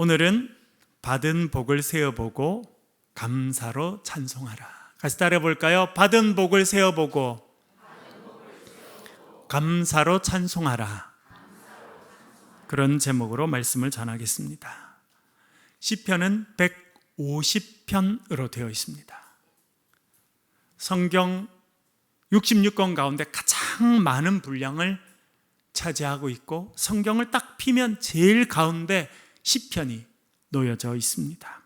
오늘은 받은 복을 세어보고 감사로 찬송하라. 같이 따라해 볼까요? 받은 복을 세어보고 감사로 찬송하라. 그런 제목으로 말씀을 전하겠습니다. 시편은 150편으로 되어 있습니다. 성경 66권 가운데 가장 많은 분량을 차지하고 있고, 성경을 딱 피면 제일 가운데 시편이 놓여져 있습니다.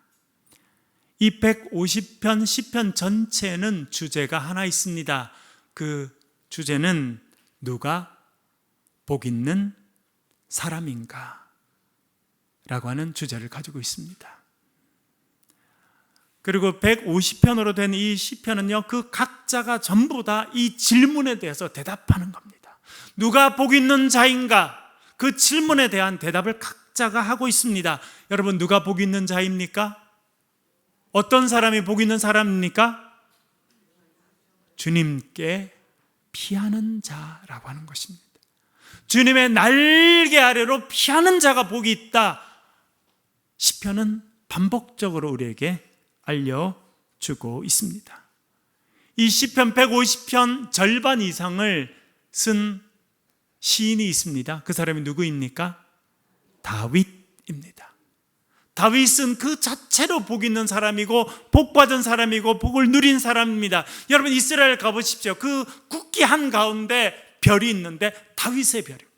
이 150편 시편 전체는 주제가 하나 있습니다. 그 주제는 누가 복 있는 사람인가 라고 하는 주제를 가지고 있습니다. 그리고 150편으로 된 이 시편은요, 그 각자가 전부 다 이 질문에 대해서 대답하는 겁니다. 누가 복 있는 자인가? 그 질문에 대한 대답을 각자가 하고 있습니다. 여러분, 누가 복 있는 자입니까? 어떤 사람이 복 있는 사람입니까? 주님께 피하는 자라고 하는 것입니다. 주님의 날개 아래로 피하는 자가 복이 있다. 시편은 반복적으로 우리에게 알려주고 있습니다. 이 시편 150편 절반 이상을 쓴 시인이 있습니다. 그 사람이 누구입니까? 다윗입니다. 다윗은 그 자체로 복 있는 사람이고 복받은 사람이고 복을 누린 사람입니다. 여러분, 이스라엘 가보십시오. 그 국기 한가운데 별이 있는데 다윗의 별입니다.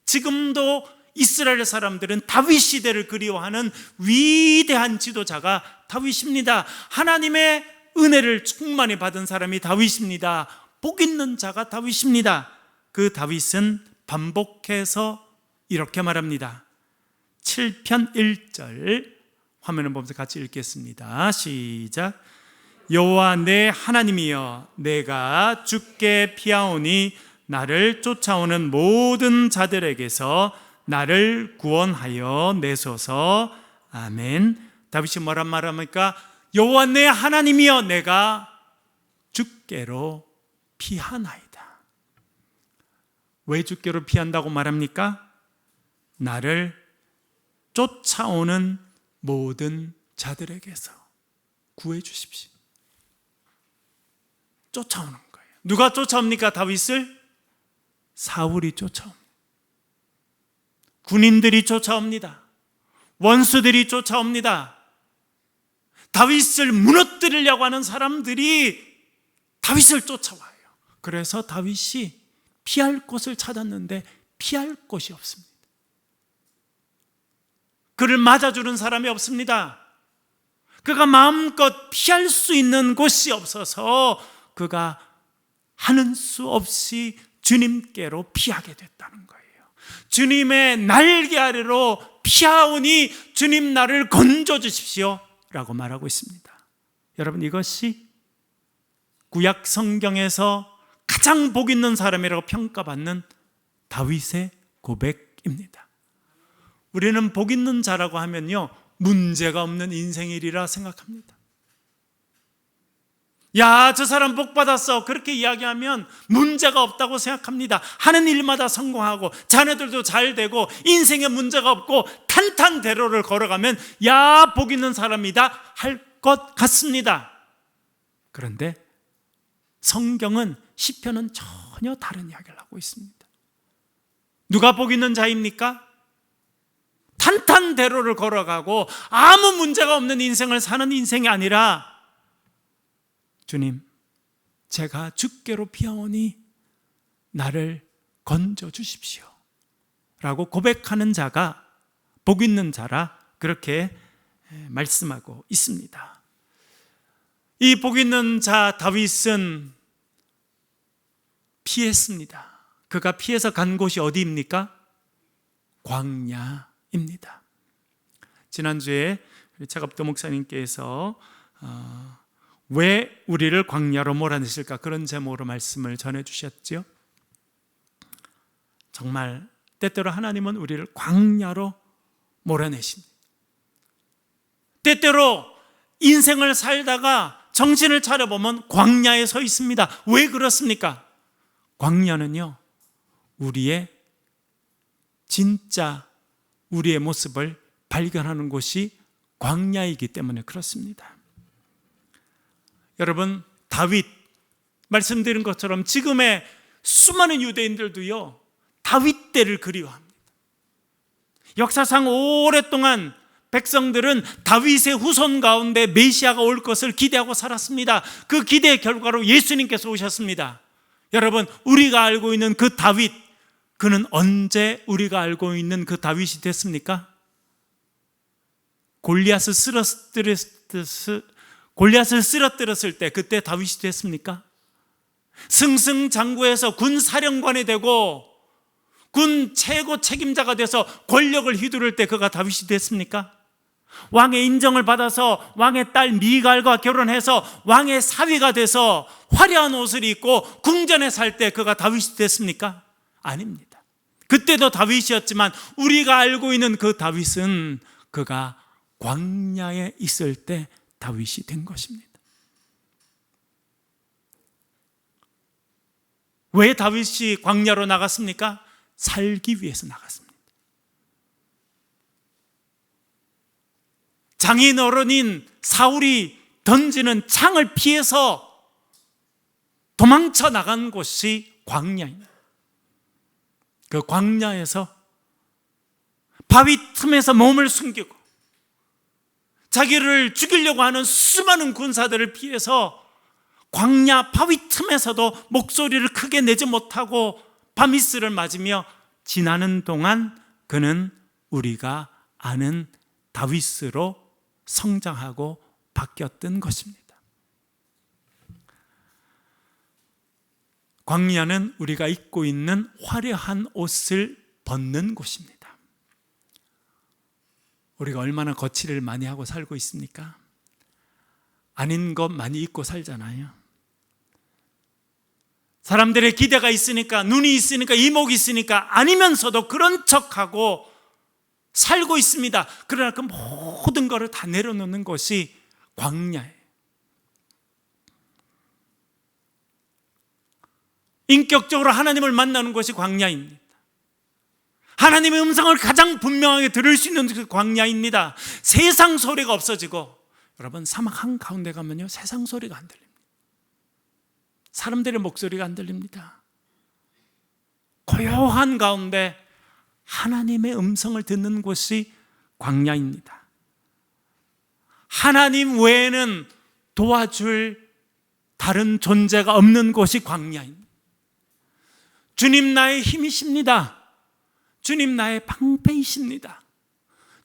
지금도 이스라엘 사람들은 다윗 시대를 그리워하는 위대한 지도자가 다윗입니다. 하나님의 은혜를 충만히 받은 사람이 다윗입니다. 복 있는 자가 다윗입니다. 그 다윗은 반복해서 이렇게 말합니다. 7편 1절 화면을 보면서 같이 읽겠습니다. 시작. 여호와 내 하나님이여, 내가 주께 피하오니 나를 쫓아오는 모든 자들에게서 나를 구원하여 내소서. 아멘. 다윗이 뭐란 말합니까? 여호와 내 하나님이여, 내가 주께로 피하나이다. 왜 주께로 피한다고 말합니까? 나를 쫓아오는 모든 자들에게서 구해 주십시오. 쫓아오는 거예요. 누가 쫓아옵니까? 다윗을? 사울이 쫓아옵니다. 군인들이 쫓아옵니다. 원수들이 쫓아옵니다. 다윗을 무너뜨리려고 하는 사람들이 다윗을 쫓아와요. 그래서 다윗이 피할 곳을 찾았는데 피할 곳이 없습니다. 그를 맞아주는 사람이 없습니다. 그가 마음껏 피할 수 있는 곳이 없어서 그가 하는 수 없이 주님께로 피하게 됐다는 거예요. 주님의 날개 아래로 피하오니 주님 나를 건져주십시오 라고 말하고 있습니다. 여러분, 이것이 구약 성경에서 가장 복 있는 사람이라고 평가받는 다윗의 고백입니다. 우리는 복 있는 자라고 하면요, 문제가 없는 인생이리라 생각합니다. 야, 저 사람 복 받았어, 그렇게 이야기하면 문제가 없다고 생각합니다. 하는 일마다 성공하고 자녀들도 잘 되고 인생에 문제가 없고 탄탄대로를 걸어가면 야, 복 있는 사람이다 할 것 같습니다. 그런데 성경은, 시편은 전혀 다른 이야기를 하고 있습니다. 누가 복 있는 자입니까? 탄탄대로를 걸어가고 아무 문제가 없는 인생을 사는 인생이 아니라, 주님, 제가 주께로 피하오니 나를 건져주십시오 라고 고백하는 자가 복 있는 자라 그렇게 말씀하고 있습니다. 이 복 있는 자 다윗은 피했습니다. 그가 피해서 간 곳이 어디입니까? 광야입니다. 지난주에 차갑도 목사님께서 왜 우리를 광야로 몰아내실까, 그런 제목으로 말씀을 전해주셨죠. 정말 때때로 하나님은 우리를 광야로 몰아내십니다. 때때로 인생을 살다가 정신을 차려보면 광야에 서 있습니다. 왜 그렇습니까? 광야는요, 우리의 진짜 우리의 모습을 발견하는 곳이 광야이기 때문에 그렇습니다. 여러분, 다윗 말씀드린 것처럼 지금의 수많은 유대인들도요, 다윗 때를 그리워합니다. 역사상 오랫동안 백성들은 다윗의 후손 가운데 메시아가 올 것을 기대하고 살았습니다. 그 기대의 결과로 예수님께서 오셨습니다. 여러분, 우리가 알고 있는 그 다윗, 그는 언제 우리가 알고 있는 그 다윗이 됐습니까? 골리앗을 쓰러뜨렸을 때 그때 다윗이 됐습니까? 승승장구해서 군 사령관이 되고 군 최고 책임자가 돼서 권력을 휘두를 때 그가 다윗이 됐습니까? 왕의 인정을 받아서 왕의 딸 미갈과 결혼해서 왕의 사위가 돼서 화려한 옷을 입고 궁전에 살 때 그가 다윗이 됐습니까? 아닙니다. 그때도 다윗이었지만 우리가 알고 있는 그 다윗은 그가 광야에 있을 때 다윗이 된 것입니다. 왜 다윗이 광야로 나갔습니까? 살기 위해서 나갔습니다. 장인 어른인 사울이 던지는 창을 피해서 도망쳐 나간 곳이 광야입니다. 그 광야에서 바위 틈에서 몸을 숨기고 자기를 죽이려고 하는 수많은 군사들을 피해서 광야 바위 틈에서도 목소리를 크게 내지 못하고 바미스를 맞으며 지나는 동안 그는 우리가 아는 다윗으로 성장하고 바뀌었던 것입니다. 광야는 우리가 입고 있는 화려한 옷을 벗는 곳입니다. 우리가 얼마나 거칠을 많이 하고 살고 있습니까? 아닌 것 많이 입고 살잖아요. 사람들의 기대가 있으니까, 눈이 있으니까, 이목이 있으니까 아니면서도 그런 척하고 살고 있습니다. 그러나 그 모든 것을 다 내려놓는 것이 광야예요. 인격적으로 하나님을 만나는 것이 광야입니다. 하나님의 음성을 가장 분명하게 들을 수 있는 그 광야입니다. 세상 소리가 없어지고, 여러분 사막 한가운데 가면요 세상 소리가 안 들립니다. 사람들의 목소리가 안 들립니다. 고요한 가운데 하나님의 음성을 듣는 곳이 광야입니다. 하나님 외에는 도와줄 다른 존재가 없는 곳이 광야입니다. 주님 나의 힘이십니다. 주님 나의 방패이십니다.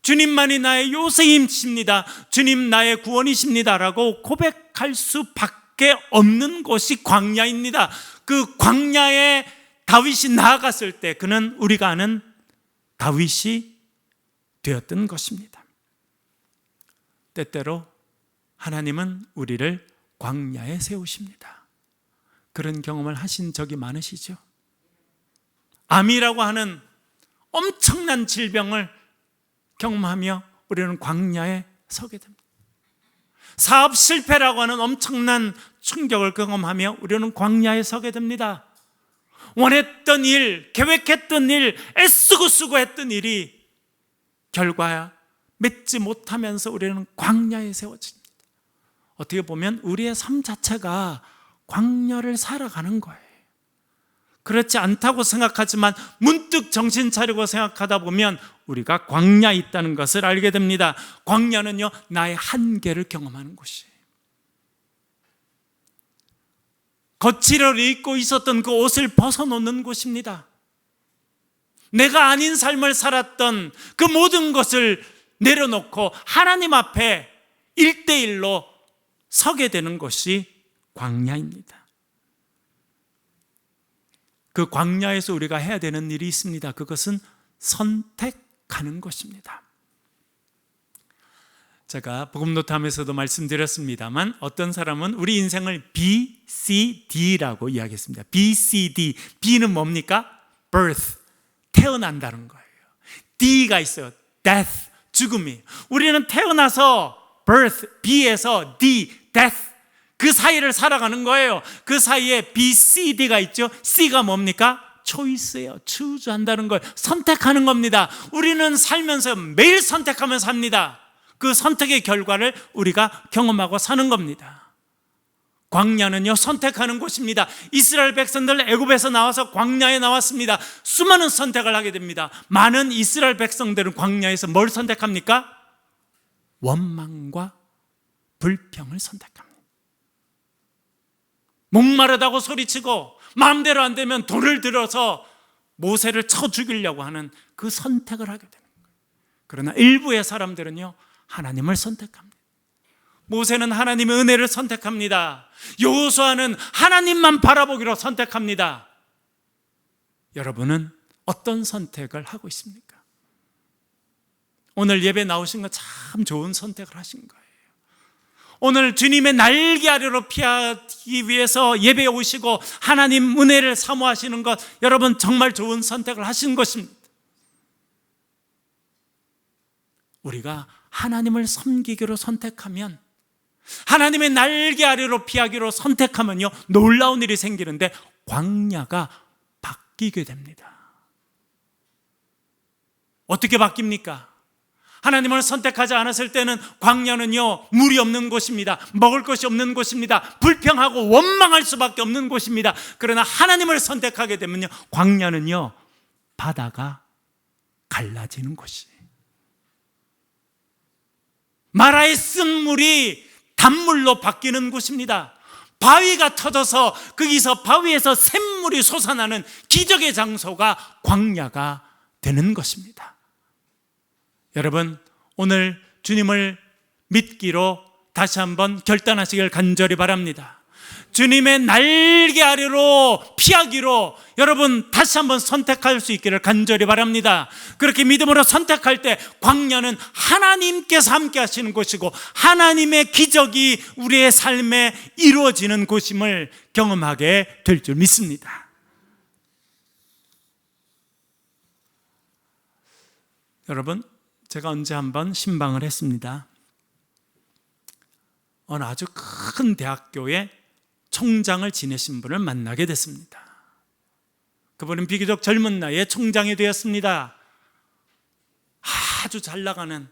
주님만이 나의 요새이십니다. 주님 나의 구원이십니다 라고 고백할 수밖에 없는 곳이 광야입니다. 그 광야에 다윗이 나아갔을 때 그는 우리가 아는 다윗이 되었던 것입니다. 때때로 하나님은 우리를 광야에 세우십니다. 그런 경험을 하신 적이 많으시죠? 암이라고 하는 엄청난 질병을 경험하며 우리는 광야에 서게 됩니다. 사업 실패라고 하는 엄청난 충격을 경험하며 우리는 광야에 서게 됩니다. 원했던 일, 계획했던 일, 애쓰고 쓰고 했던 일이 결과야 맺지 못하면서 우리는 광야에 세워집니다. 어떻게 보면 우리의 삶 자체가 광야를 살아가는 거예요. 그렇지 않다고 생각하지만 문득 정신 차리고 생각하다 보면 우리가 광야에 있다는 것을 알게 됩니다. 광야는요 나의 한계를 경험하는 곳이에요. 거칠을 입고 있었던 그 옷을 벗어놓는 곳입니다. 내가 아닌 삶을 살았던 그 모든 것을 내려놓고 하나님 앞에 1대1로 서게 되는 것이 광야입니다. 그 광야에서 우리가 해야 되는 일이 있습니다. 그것은 선택하는 것입니다. 제가 복음노트하면서도 말씀드렸습니다만 어떤 사람은 우리 인생을 B, C, D라고 이야기했습니다. B, C, D. B는 뭡니까? birth, 태어난다는 거예요. D가 있어요. death, 죽음이. 우리는 태어나서 birth, B에서 D, death. 그 사이를 살아가는 거예요. 그 사이에 B, C, D가 있죠. C가 뭡니까? 초이스예요. 추주한다는 걸 선택하는 겁니다. 우리는 살면서 매일 선택하면서 삽니다. 그 선택의 결과를 우리가 경험하고 사는 겁니다. 광야는요, 선택하는 곳입니다. 이스라엘 백성들 애굽에서 나와서 광야에 나왔습니다. 수많은 선택을 하게 됩니다. 많은 이스라엘 백성들은 광야에서 뭘 선택합니까? 원망과 불평을 선택합니다. 목마르다고 소리치고 마음대로 안 되면 돌을 들어서 모세를 쳐 죽이려고 하는 그 선택을 하게 되는 거예요. 그러나 일부의 사람들은요, 하나님을 선택합니다. 모세는 하나님의 은혜를 선택합니다. 여호수아는 하나님만 바라보기로 선택합니다. 여러분은 어떤 선택을 하고 있습니까? 오늘 예배 나오신 건 참 좋은 선택을 하신 거예요. 오늘 주님의 날개 아래로 피하기 위해서 예배에 오시고 하나님 은혜를 사모하시는 것, 여러분 정말 좋은 선택을 하신 것입니다. 우리가 하나님을 섬기기로 선택하면, 하나님의 날개 아래로 피하기로 선택하면요, 놀라운 일이 생기는데 광야가 바뀌게 됩니다. 어떻게 바뀝니까? 하나님을 선택하지 않았을 때는 광야는요, 물이 없는 곳입니다. 먹을 것이 없는 곳입니다. 불평하고 원망할 수밖에 없는 곳입니다. 그러나 하나님을 선택하게 되면요, 광야는요, 바다가 갈라지는 곳이에요. 마라의 쓴 물이 단물로 바뀌는 곳입니다. 바위가 터져서 거기서 바위에서 샘물이 솟아나는 기적의 장소가 광야가 되는 것입니다. 여러분, 오늘 주님을 믿기로 다시 한번 결단하시길 간절히 바랍니다. 주님의 날개 아래로 피하기로 여러분 다시 한번 선택할 수 있기를 간절히 바랍니다. 그렇게 믿음으로 선택할 때 광야는 하나님께서 함께 하시는 곳이고 하나님의 기적이 우리의 삶에 이루어지는 곳임을 경험하게 될 줄 믿습니다. 여러분, 제가 언제 한번 신방을 했습니다. 어느 아주 큰 대학교에 총장을 지내신 분을 만나게 됐습니다. 그분은 비교적 젊은 나이에 총장이 되었습니다. 아주 잘 나가는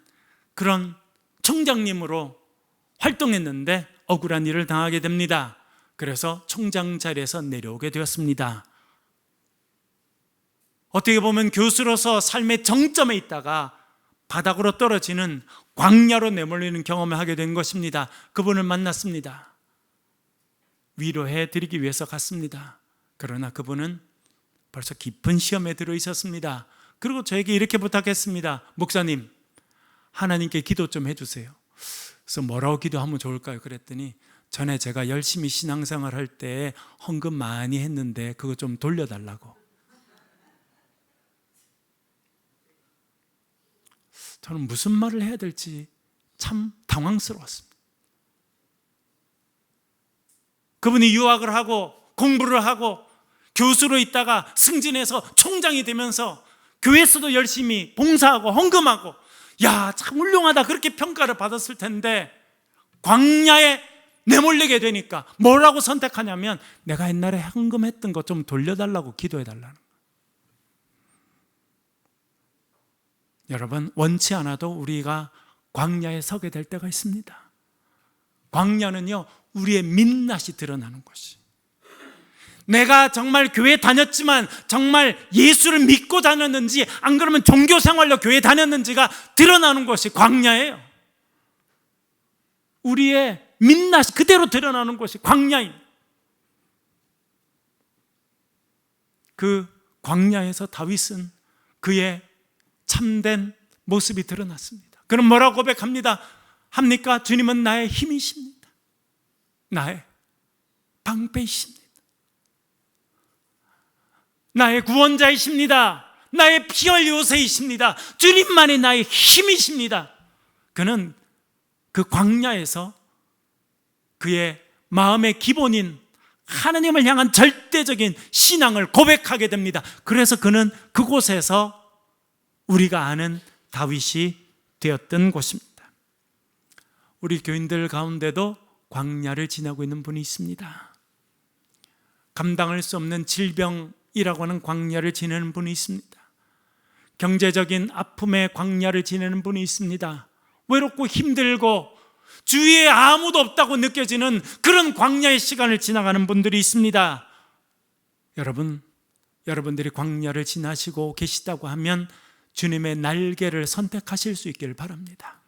그런 총장님으로 활동했는데 억울한 일을 당하게 됩니다. 그래서 총장 자리에서 내려오게 되었습니다. 어떻게 보면 교수로서 삶의 정점에 있다가 바닥으로 떨어지는 광야로 내몰리는 경험을 하게 된 것입니다. 그분을 만났습니다. 위로해 드리기 위해서 갔습니다. 그러나 그분은 벌써 깊은 시험에 들어 있었습니다. 그리고 저에게 이렇게 부탁했습니다. 목사님, 하나님께 기도 좀 해주세요. 그래서 뭐라고 기도하면 좋을까요? 그랬더니 전에 제가 열심히 신앙생활 할 때 헌금 많이 했는데 그거 좀 돌려달라고. 저는 무슨 말을 해야 될지 참 당황스러웠습니다. 그분이 유학을 하고 공부를 하고 교수로 있다가 승진해서 총장이 되면서 교회에서도 열심히 봉사하고 헌금하고, 야, 참 훌륭하다 그렇게 평가를 받았을 텐데 광야에 내몰리게 되니까 뭐라고 선택하냐면 내가 옛날에 헌금했던 거 좀 돌려달라고 기도해달라는 거예요. 여러분, 원치 않아도 우리가 광야에 서게 될 때가 있습니다. 광야는요, 우리의 민낯이 드러나는 것이, 내가 정말 교회 다녔지만 정말 예수를 믿고 다녔는지 안 그러면 종교생활로 교회 다녔는지가 드러나는 것이 광야예요. 우리의 민낯이 그대로 드러나는 것이 광야입니다. 그 광야에서 다윗은 그의 참된 모습이 드러났습니다. 그럼 뭐라고 고백합니다? 합니까? 주님은 나의 힘이십니다. 나의 방패이십니다. 나의 구원자이십니다. 나의 피할 요새이십니다. 주님만이 나의 힘이십니다. 그는 그 광야에서 그의 마음의 기본인 하나님을 향한 절대적인 신앙을 고백하게 됩니다. 그래서 그는 그곳에서 우리가 아는 다윗이 되었던 곳입니다. 우리 교인들 가운데도 광야를 지나고 있는 분이 있습니다. 감당할 수 없는 질병 하는 광야를 지내는 분이 있습니다. 경제적인 아픔의 광야를 지내는 분이 있습니다. 외롭고 힘들고 주위에 아무도 없다고 느껴지는 그런 광야의 시간을 지나가는 분들이 있습니다. 여러분들이 광야를 지나시고 계시다고 하면 주님의 날개를 선택하실 수 있기를 바랍니다.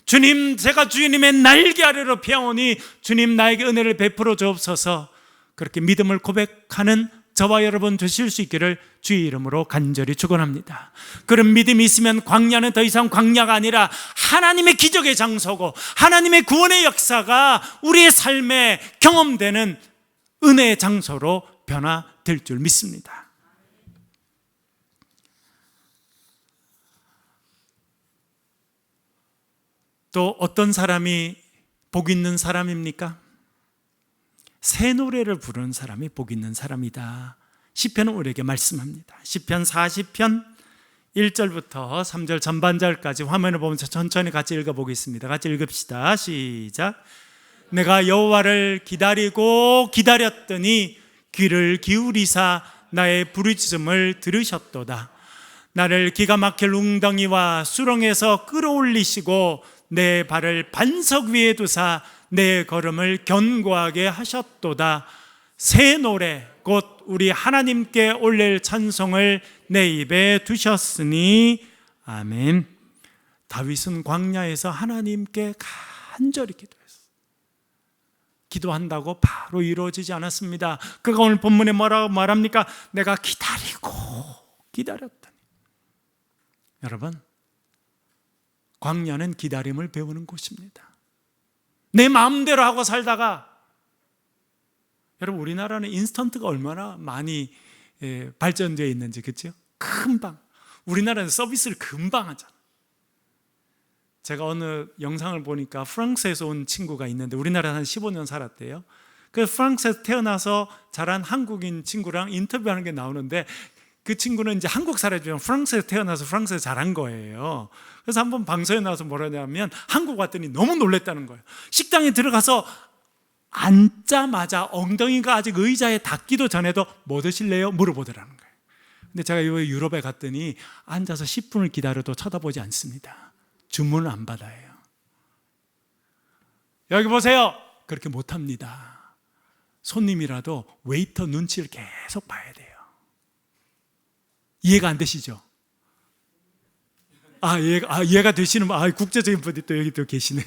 주님, 제가 주님의 날개 아래로 피하오니 주님 나에게 은혜를 베풀어 주옵소서. 그렇게 믿음을 고백하는 저와 여러분 되실 수 있기를 주의 이름으로 간절히 축원합니다. 그런 믿음이 있으면 광야는 더 이상 광야가 아니라 하나님의 기적의 장소고 하나님의 구원의 역사가 우리의 삶에 경험되는 은혜의 장소로 변화될 줄 믿습니다. 또 어떤 사람이 복 있는 사람입니까? 새 노래를 부르는 사람이 복 있는 사람이다. 시편은 우리에게 말씀합니다. 시편 40편 1절부터 3절 전반절까지 화면을 보면서 천천히 같이 읽어보겠습니다. 같이 읽읍시다. 시작. 내가 여호와를 기다리고 기다렸더니 귀를 기울이사 나의 부르짖음을 들으셨도다. 나를 기가 막힐 웅덩이와 수렁에서 끌어올리시고 내 발을 반석 위에 두사 내 걸음을 견고하게 하셨도다. 새 노래 곧 우리 하나님께 올릴 찬송을 내 입에 두셨으니 아멘. 다윗은 광야에서 하나님께 간절히 기도했어요. 기도한다고 바로 이루어지지 않았습니다. 그가 오늘 본문에 뭐라고 말합니까? 내가 기다리고 기다렸더니. 여러분, 광야는 기다림을 배우는 곳입니다. 내 마음대로 하고 살다가, 여러분 우리나라는 인스턴트가 얼마나 많이 발전되어 있는지, 그렇죠? 금방, 우리나라는 서비스를 금방 하잖아요. 제가 어느 영상을 보니까 프랑스에서 온 친구가 있는데 우리나라에 한 15년 살았대요. 그 프랑스에서 태어나서 자란 한국인 친구랑 인터뷰하는 게 나오는데, 그 친구는 이제 한국 사람이지만 프랑스에서 태어나서 프랑스에서 자란 거예요. 그래서 한번 방송에 나와서 뭐라냐면 한국 왔더니 너무 놀랬다는 거예요. 식당에 들어가서 앉자마자 엉덩이가 아직 의자에 닿기도 전에도 뭐 드실래요? 물어보더라는 거예요. 근데 제가 유럽에 갔더니 앉아서 10분을 기다려도 쳐다보지 않습니다. 주문을 안 받아요. 여기 보세요. 그렇게 못합니다. 손님이라도 웨이터 눈치를 계속 봐야 돼요. 이해가 안 되시죠? 이해가 되시는 분, 국제적인 분이 또 여기 또 계시네요.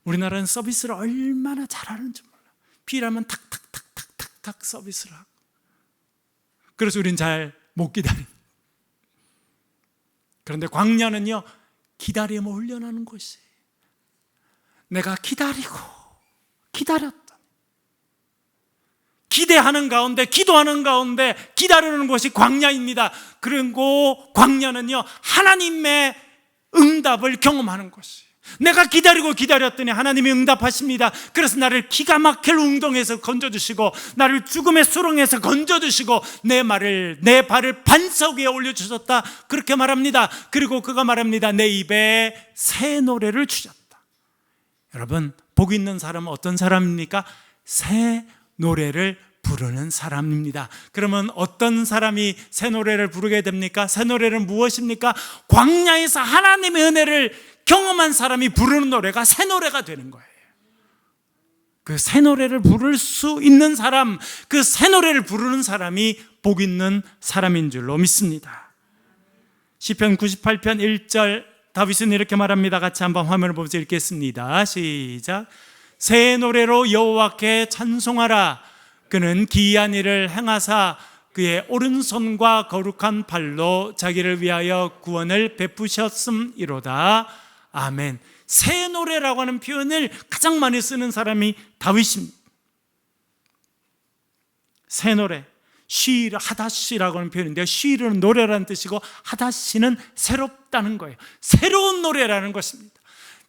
우리나라는 서비스를 얼마나 잘하는지 몰라요. 필요하면 탁탁탁탁탁탁 서비스를 하고. 그래서 우린 잘 못 기다립니다. 그런데 광야는요, 기다림을 훈련하는 곳이에요. 내가 기다리고 기다렸다. 기대하는 가운데, 기도하는 가운데 기다리는 것이 광야입니다. 그리고 광야는요, 하나님의 응답을 경험하는 것이에요. 내가 기다리고 기다렸더니 하나님이 응답하십니다. 그래서 나를 기가 막힐 웅덩이에서 건져주시고 나를 죽음의 수렁에서 건져주시고 내 발을 반석 위에 올려주셨다. 그렇게 말합니다. 그리고 그가 말합니다. 내 입에 새 노래를 주셨다. 여러분, 복 있는 사람은 어떤 사람입니까? 새 노래를 부르는 사람입니다. 그러면 어떤 사람이 새 노래를 부르게 됩니까? 새 노래는 무엇입니까? 광야에서 하나님의 은혜를 경험한 사람이 부르는 노래가 새 노래가 되는 거예요. 그 새 노래를 부를 수 있는 사람, 그 새 노래를 부르는 사람이 복 있는 사람인 줄로 믿습니다. 시편 98편 1절 다윗은 이렇게 말합니다. 같이 한번 화면을 보면서 읽겠습니다. 시작. 새 노래로 여호와께 찬송하라. 그는 기이한 일을 행하사 그의 오른손과 거룩한 발로 자기를 위하여 구원을 베푸셨음이로다. 아멘. 새 노래라고 하는 표현을 가장 많이 쓰는 사람이 다윗입니다. 새 노래, 쉬르 하다시라고 하는 표현인데요, 쉬르는 노래라는 뜻이고 하다시는 새롭다는 거예요. 새로운 노래라는 것입니다.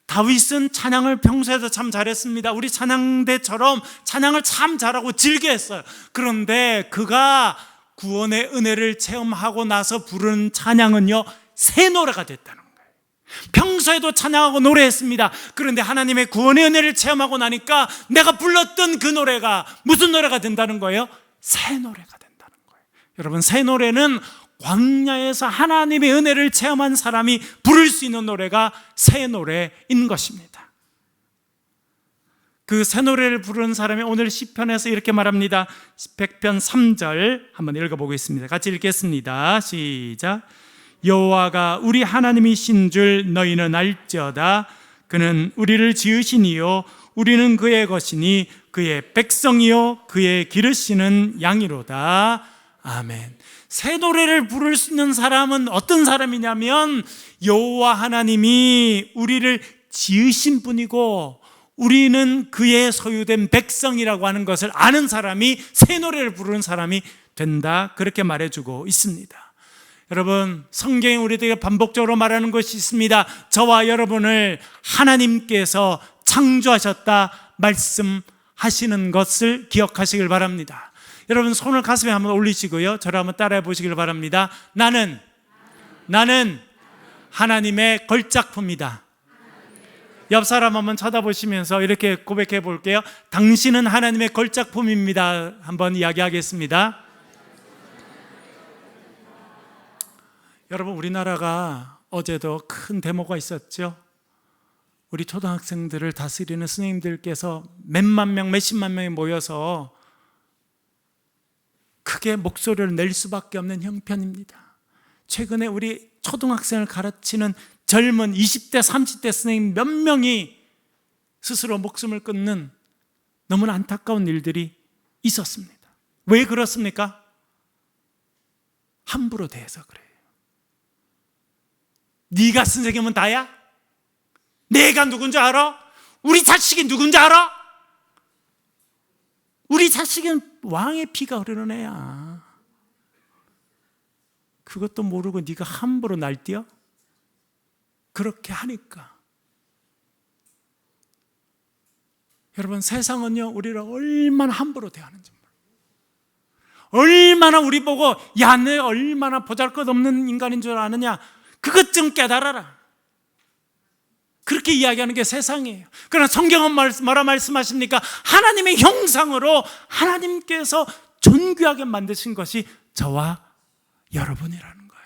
다윗은 찬양을 평소에도 참 잘했습니다. 우리 찬양대처럼 찬양을 참 잘하고 즐겨했어요. 그런데 그가 구원의 은혜를 체험하고 나서 부른 찬양은요, 새 노래가 됐다는 거예요. 평소에도 찬양하고 노래했습니다. 그런데 하나님의 구원의 은혜를 체험하고 나니까 내가 불렀던 그 노래가 무슨 노래가 된다는 거예요? 새 노래가 된다는 거예요. 여러분, 새 노래는 광야에서 하나님의 은혜를 체험한 사람이 부를 수 있는 노래가 새 노래인 것입니다. 그 새 노래를 부르는 사람이 오늘 시편에서 이렇게 말합니다. 100편 3절 한번 읽어보겠습니다. 같이 읽겠습니다. 시작. 여호와가 우리 하나님이신 줄 너희는 알지어다. 그는 우리를 지으시니요 우리는 그의 것이니 그의 백성이요 그의 기르시는 양이로다. 아멘. 새 노래를 부를 수 있는 사람은 어떤 사람이냐면 여호와 하나님이 우리를 지으신 분이고 우리는 그의 소유된 백성이라고 하는 것을 아는 사람이 새 노래를 부르는 사람이 된다, 그렇게 말해주고 있습니다. 여러분, 성경에 우리에게 반복적으로 말하는 것이 있습니다. 저와 여러분을 하나님께서 창조하셨다 말씀하시는 것을 기억하시길 바랍니다. 여러분, 손을 가슴에 한번 올리시고요, 저를 한번 따라해 보시길 바랍니다. 나는 하나님의 걸작품이다. 옆 사람 한번 쳐다보시면서 이렇게 고백해 볼게요. 당신은 하나님의 걸작품입니다. 한번 이야기하겠습니다. 여러분, 우리나라가 어제도 큰 데모가 있었죠. 우리 초등학생들을 다스리는 선생님들께서 몇만 명, 몇십만 명이 모여서 크게 목소리를 낼 수밖에 없는 형편입니다. 최근에 우리 초등학생을 가르치는 젊은 20대, 30대 선생님 몇 명이 스스로 목숨을 끊는 너무나 안타까운 일들이 있었습니다. 왜 그렇습니까? 함부로 대해서 그래요. 네가 선생님은 다야? 내가 누군지 알아? 우리 자식이 누군지 알아? 우리 자식은 왕의 피가 흐르는 애야. 그것도 모르고 네가 함부로 날뛰어? 그렇게 하니까. 여러분, 세상은요 우리를 얼마나 함부로 대하는지 몰라요. 얼마나 우리 보고 야, 너 얼마나 보잘것없는 인간인 줄 아느냐, 그것 좀 깨달아라, 그렇게 이야기하는 게 세상이에요. 그러나 성경은 뭐라 말씀하십니까? 하나님의 형상으로 하나님께서 존귀하게 만드신 것이 저와 여러분이라는 거예요.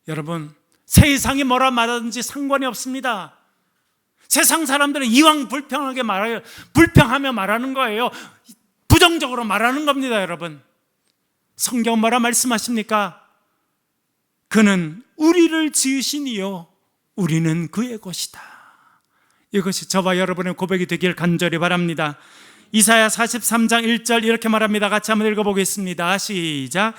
여러분, 세상이 뭐라 말하든지 상관이 없습니다. 세상 사람들은 이왕 불평하며 말하는 거예요. 부정적으로 말하는 겁니다. 여러분, 성경 뭐라 말씀하십니까? 그는 우리를 지으시니요 우리는 그의 것이다. 이것이 저와 여러분의 고백이 되길 간절히 바랍니다. 이사야 43장 1절 이렇게 말합니다. 같이 한번 읽어보겠습니다. 시작.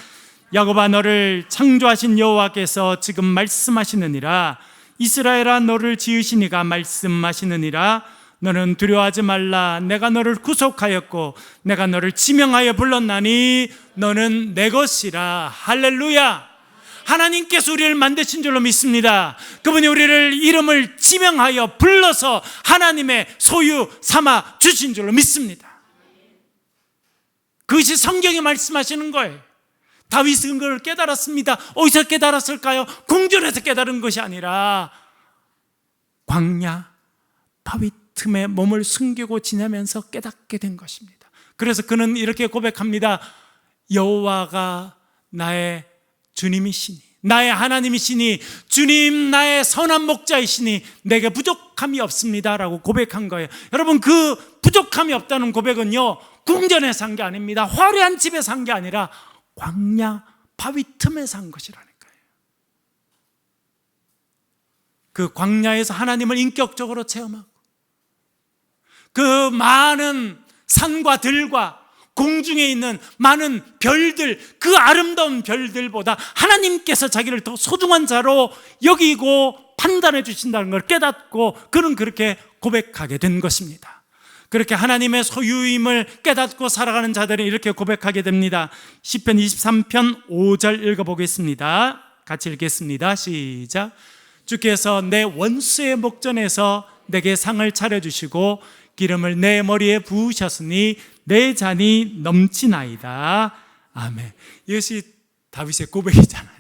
야곱아, 너를 창조하신 여호와께서 지금 말씀하시느니라. 이스라엘아, 너를 지으시니가 말씀하시느니라. 너는 두려워하지 말라. 내가 너를 구속하였고 내가 너를 지명하여 불렀나니 너는 내 것이라. 할렐루야. 하나님께서 우리를 만드신 줄로 믿습니다. 그분이 우리를 이름을 지명하여 불러서 하나님의 소유 삼아 주신 줄로 믿습니다. 그것이 성경이 말씀하시는 거예요. 다윗은 그걸 깨달았습니다. 어디서 깨달았을까요? 궁전에서 깨달은 것이 아니라 광야 바위 틈에 몸을 숨기고 지내면서 깨닫게 된 것입니다. 그래서 그는 이렇게 고백합니다. 여호와가 나의 주님이시니, 나의 하나님이시니, 주님 나의 선한 목자이시니 내게 부족함이 없습니다 라고 고백한 거예요. 여러분, 그 부족함이 없다는 고백은요 궁전에 산 게 아닙니다. 화려한 집에 산 게 아니라 광야 바위 틈에 산 것이라니까요. 그 광야에서 하나님을 인격적으로 체험하고 그 많은 산과 들과 공중에 있는 많은 별들, 그 아름다운 별들보다 하나님께서 자기를 더 소중한 자로 여기고 판단해 주신다는 걸 깨닫고 그는 그렇게 고백하게 된 것입니다. 그렇게 하나님의 소유임을 깨닫고 살아가는 자들은 이렇게 고백하게 됩니다. 시편 23편 5절 읽어보겠습니다. 같이 읽겠습니다. 시작. 주께서 내 원수의 목전에서 내게 상을 차려주시고 기름을 내 머리에 부으셨으니 내 잔이 넘치나이다. 아멘. 이것이 다윗의 고백이잖아요.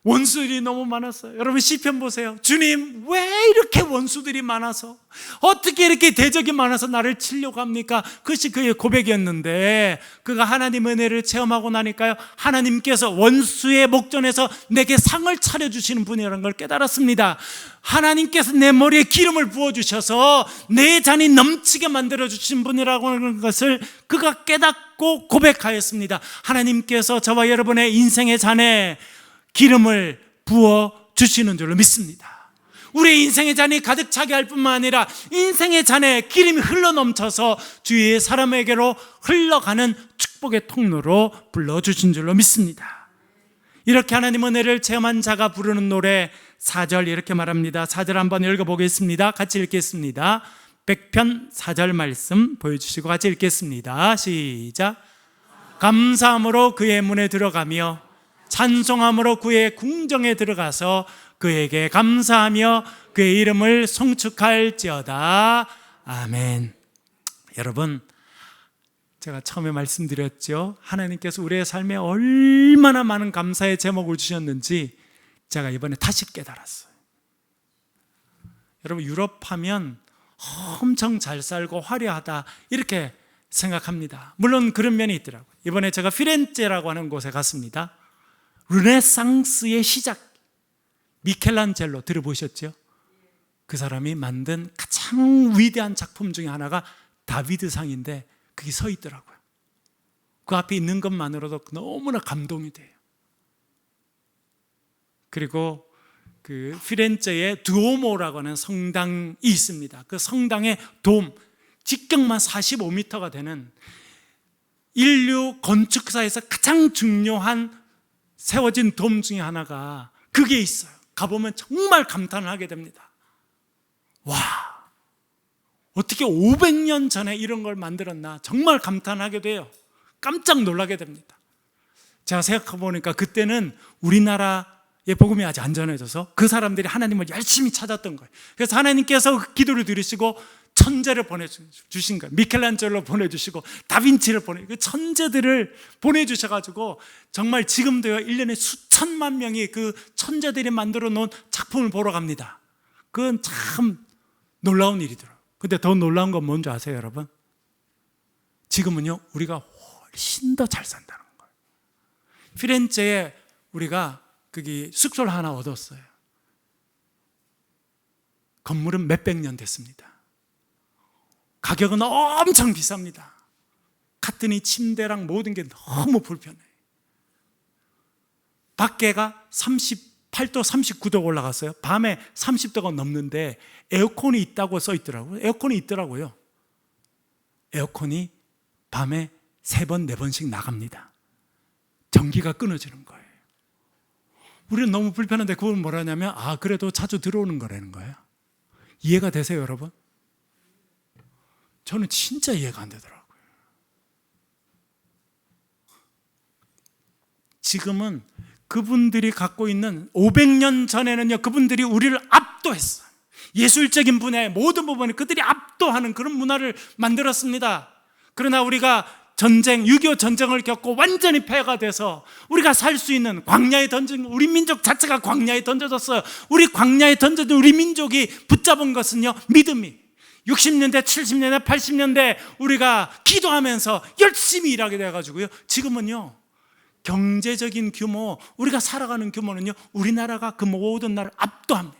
원수들이 너무 많았어요. 여러분 시편 보세요. 주님, 왜 이렇게 원수들이 많아서, 어떻게 이렇게 대적이 많아서 나를 치려고 합니까? 그것이 그의 고백이었는데, 그가 하나님의 은혜를 체험하고 나니까요, 하나님께서 원수의 목전에서 내게 상을 차려주시는 분이라는 걸 깨달았습니다. 하나님께서 내 머리에 기름을 부어주셔서 내 잔이 넘치게 만들어주신 분이라고 하는 것을 그가 깨닫고 고백하였습니다. 하나님께서 저와 여러분의 인생의 잔에 기름을 부어 주시는 줄로 믿습니다. 우리의 인생의 잔이 가득 차게 할 뿐만 아니라 인생의 잔에 기름이 흘러넘쳐서 주위의 사람에게로 흘러가는 축복의 통로로 불러주신 줄로 믿습니다. 이렇게 하나님 은혜를 체험한 자가 부르는 노래 4절 이렇게 말합니다. 4절 한번 읽어보겠습니다. 같이 읽겠습니다. 100편 4절 말씀 보여주시고 같이 읽겠습니다. 시작. 감사함으로 그의 문에 들어가며 찬송함으로 그의 궁정에 들어가서 그에게 감사하며 그의 이름을 송축할지어다. 아멘. 여러분, 제가 처음에 말씀드렸죠. 하나님께서 우리의 삶에 얼마나 많은 감사의 제목을 주셨는지 제가 이번에 다시 깨달았어요. 여러분, 유럽 하면 엄청 잘 살고 화려하다 이렇게 생각합니다. 물론 그런 면이 있더라고요. 이번에 제가 피렌체라고 하는 곳에 갔습니다. 르네상스의 시작, 미켈란젤로 들어보셨죠? 그 사람이 만든 가장 위대한 작품 중에 하나가 다비드상인데 그게 서 있더라고요. 그 앞에 있는 것만으로도 너무나 감동이 돼요. 그리고 그 피렌체에 두오모라고 하는 성당이 있습니다. 그 성당의 돔, 직경만 45m가 되는 인류 건축사에서 가장 중요한 세워진 돔 중에 하나가 그게 있어요. 가보면 정말 감탄을 하게 됩니다. 와, 어떻게 500년 전에 이런 걸 만들었나 정말 감탄하게 돼요. 깜짝 놀라게 됩니다. 제가 생각해 보니까 그때는 우리나라의 복음이 아직 안 전해져서 그 사람들이 하나님을 열심히 찾았던 거예요. 그래서 하나님께서 기도를 들으시고 천재를 보내주신 거예요. 미켈란젤로 보내주시고 다빈치를 그 천재들을 보내주셔가지고 정말 지금도요 1년에 수천만 명이 그 천재들이 만들어 놓은 작품을 보러 갑니다. 그건 참 놀라운 일이더라고요. 근데 더 놀라운 건 뭔지 아세요, 여러분? 지금은요 우리가 훨씬 더 잘 산다는 거예요. 피렌체에 우리가 거기 숙소를 하나 얻었어요. 건물은 몇백 년 됐습니다. 가격은 엄청 비쌉니다. 갔더니 침대랑 모든 게 너무 불편해요. 밖에가 38도, 39도 올라갔어요. 밤에 30도가 넘는데 에어컨이 있다고 써 있더라고요. 에어컨이 있더라고요. 에어컨이 밤에 3번, 4번씩 나갑니다. 전기가 끊어지는 거예요. 우리는 너무 불편한데 그걸 뭐라냐면 그래도 자주 들어오는 거라는 거예요. 이해가 되세요, 여러분? 저는 진짜 이해가 안 되더라고요. 지금은 그분들이 갖고 있는 500년 전에는요, 그분들이 우리를 압도했어요. 예술적인 분야의 모든 부분에 그들이 압도하는 그런 문화를 만들었습니다. 그러나 우리가 전쟁, 6.25 전쟁을 겪고 완전히 폐허가 돼서 우리가 살 수 있는 광야에 던진 우리 민족 자체가 광야에 던져졌어요. 우리 광야에 던져진 우리 민족이 붙잡은 것은요, 믿음이 60년대, 70년대, 80년대 우리가 기도하면서 열심히 일하게 돼가지고요, 지금은요 경제적인 규모, 우리가 살아가는 규모는요 우리나라가 그 모든 나라를 압도합니다.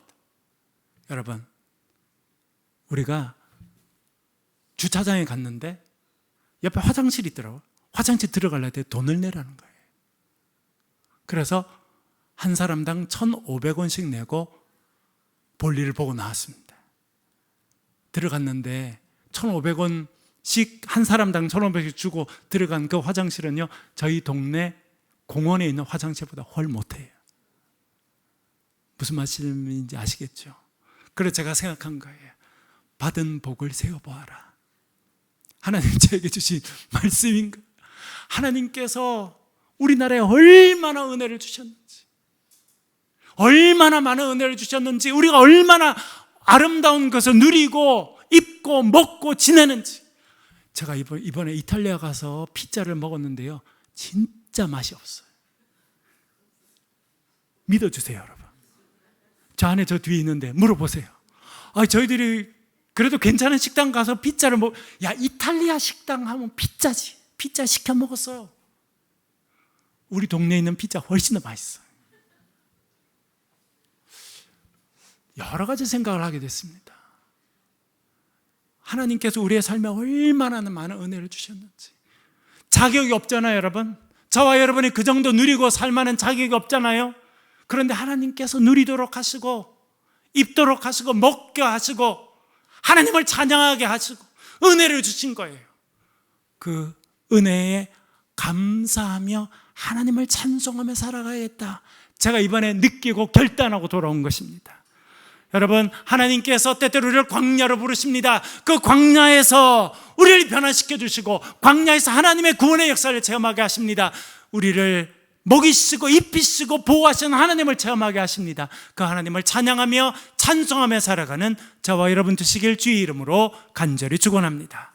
여러분, 우리가 주차장에 갔는데 옆에 화장실이 있더라고요. 화장실 들어가려면 돈을 내라는 거예요. 그래서 한 사람당 1,500원씩 내고 볼일을 보고 나왔습니다. 들어갔는데 1,500원씩 한 사람당 1,500원씩 주고 들어간 그 화장실은요 저희 동네 공원에 있는 화장실보다 훨 못해요. 무슨 말씀인지 아시겠죠? 그래서 제가 생각한 거예요. 받은 복을 세어보아라. 하나님 저에게 주신 말씀인 거예요. 하나님께서 우리나라에 얼마나 은혜를 주셨는지, 얼마나 많은 은혜를 주셨는지, 우리가 얼마나 아름다운 것을 누리고 입고 먹고 지내는지. 제가 이번에 이탈리아 가서 피자를 먹었는데요 진짜 맛이 없어요. 믿어주세요, 여러분. 저 안에 저 뒤에 있는데 물어보세요. 저희들이 그래도 괜찮은 식당 가서 피자를 이탈리아 식당 하면 피자지. 피자 시켜 먹었어요. 우리 동네에 있는 피자 훨씬 더 맛있어요. 여러 가지 생각을 하게 됐습니다. 하나님께서 우리의 삶에 얼마나 많은 은혜를 주셨는지. 자격이 없잖아요, 여러분. 저와 여러분이 그 정도 누리고 살만한 자격이 없잖아요. 그런데 하나님께서 누리도록 하시고 입도록 하시고 먹게 하시고 하나님을 찬양하게 하시고 은혜를 주신 거예요. 그 은혜에 감사하며 하나님을 찬송하며 살아가야겠다. 제가 이번에 느끼고 결단하고 돌아온 것입니다. 여러분, 하나님께서 때때로 우리를 광야로 부르십니다. 그 광야에서 우리를 변화시켜 주시고 광야에서 하나님의 구원의 역사를 체험하게 하십니다. 우리를 먹이시고 입히시고 보호하시는 하나님을 체험하게 하십니다. 그 하나님을 찬양하며 찬송하며 살아가는 저와 여러분 되시길 주의 이름으로 간절히 축원합니다.